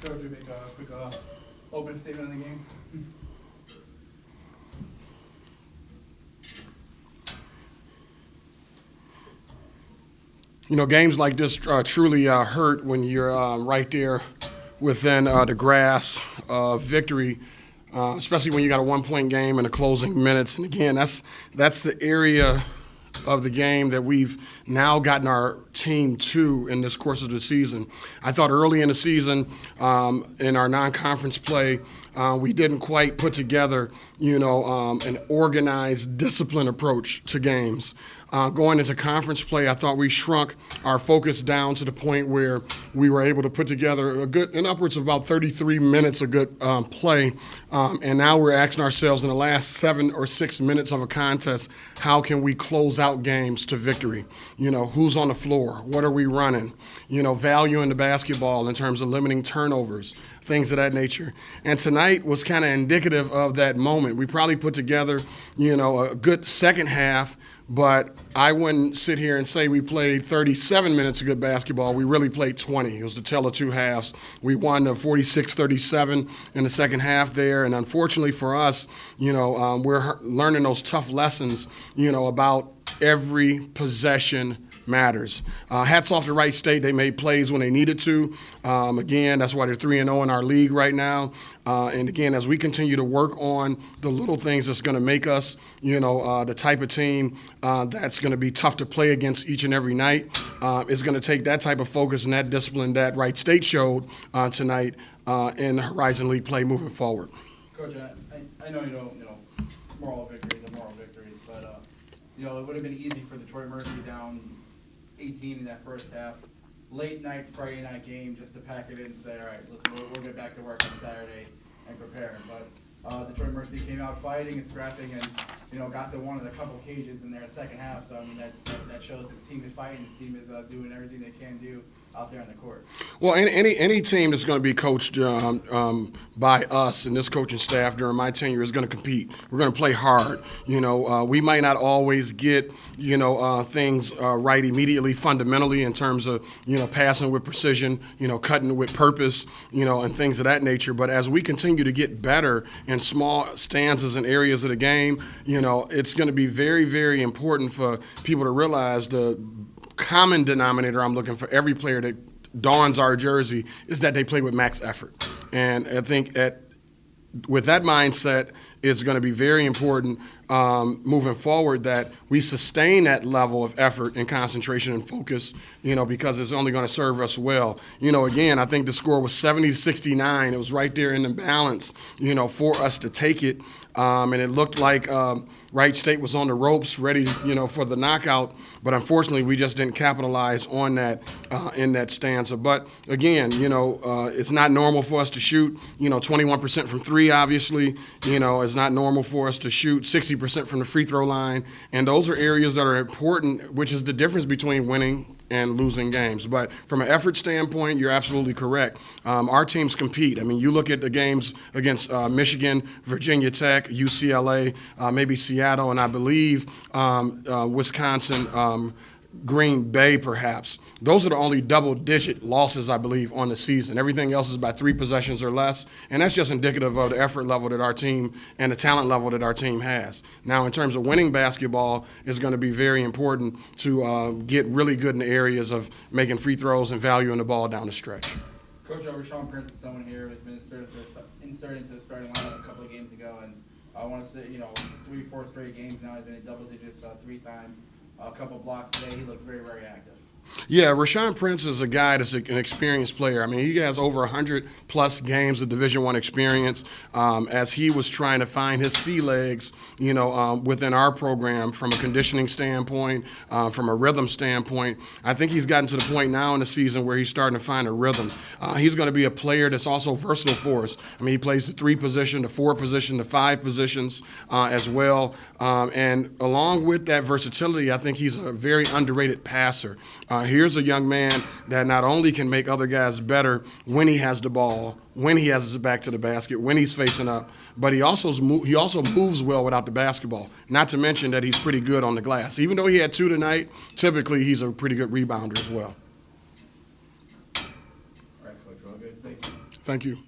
Coach, we make a quick open statement on the game. You know, games like this truly hurt when you're right there within the grasp of victory, especially when you got a one-point game in the closing minutes. And again, that's the area of the game that we've now gotten our team to in this course of the season. I thought early in the season, in our non-conference play, we didn't quite put together, an organized, disciplined approach to games. Going into conference play, I thought we shrunk our focus down to the point where we were able to put together in upwards of about 33 minutes of good play. And now we're asking ourselves in the last 7 or 6 minutes of a contest, how can we close out games to victory? Who's on the floor? What are we running? Valuing the basketball in terms of limiting turnovers, things of that nature. And tonight was kind of indicative of that moment. We probably put together, a good second half, but I wouldn't sit here and say we played 37 minutes of good basketball. We really played 20. It was the tale of two halves. We won 46-37 in the second half there, and unfortunately for us, we're learning those tough lessons, about every possession matters. Hats off to Wright State. They made plays when they needed to. Again, that's why they're 3-0 in our league right now. And again, as we continue to work on the little things that's going to make us, the type of team that's going to be tough to play against each and every night, is going to take that type of focus and that discipline that Wright State showed tonight in the Horizon League play moving forward. Coach, I know you don't, moral victories are moral victories, but, it would have been easy for Detroit Mercy down 18 in that first half, late night Friday night game, just to pack it in and say, all right, we'll get back to work on Saturday and prepare. But Detroit Mercy came out fighting and scrapping, and got to one of the couple occasions in their second half. So I mean that shows the team is fighting, the team is doing everything they can do out there on the court. Well, any team that's going to be coached by us and this coaching staff during my tenure is going to compete. We're going to play hard. We might not always get things right immediately, fundamentally in terms of passing with precision, cutting with purpose, and things of that nature. But as we continue to get better in small stanzas and areas of the game, it's going to be very, very important for people to realize the common denominator I'm looking for every player that dons our jersey is that they play with max effort. And I think with that mindset, it's going to be very important moving forward that we sustain that level of effort and concentration and focus, because it's only going to serve us well. Again, I think the score was 70-69. It was right there in the balance, for us to take it. And it looked like Wright State was on the ropes, ready, for the knockout. But unfortunately, we just didn't capitalize on that in that stanza. But again, it's not normal for us to shoot, 21% from three, obviously. It's not normal for us to shoot 60% from the free throw line. And those are areas that are important, which is the difference between winning and losing games. But from an effort standpoint, you're absolutely correct. Our teams compete. I mean, you look at the games against Michigan, Virginia Tech, UCLA, maybe Seattle, and I believe Wisconsin, Green Bay perhaps. Those are the only double-digit losses, I believe, on the season. Everything else is by 3 possessions or less, and that's just indicative of the effort level that our team and the talent level that our team has. Now, in terms of winning basketball, it's going to be very important to get really good in the areas of making free throws and valuing the ball down the stretch. Coach, Rashawn Prince is someone here who's been inserted into the starting lineup a couple of games ago, and I want to say, 3-4 straight games now. He's been in double digits 3 times. A couple blocks today. He looked very, very active. Yeah, Rashawn Prince is a guy that's an experienced player. I mean, he has over 100-plus games of Division I experience as he was trying to find his sea legs, within our program from a conditioning standpoint, from a rhythm standpoint. I think he's gotten to the point now in the season where he's starting to find a rhythm. He's going to be a player that's also versatile for us. I mean, he plays the 3 position, the 4 position, the 5 positions as well. And along with that versatility, I think he's a very underrated passer. Here's a young man that not only can make other guys better when he has the ball, when he has his back to the basket, when he's facing up, but he also moves well without the basketball. Not to mention that he's pretty good on the glass. Even though he had 2 tonight, typically he's a pretty good rebounder as well. All right, Coach. Well, good. Thank you. Thank you.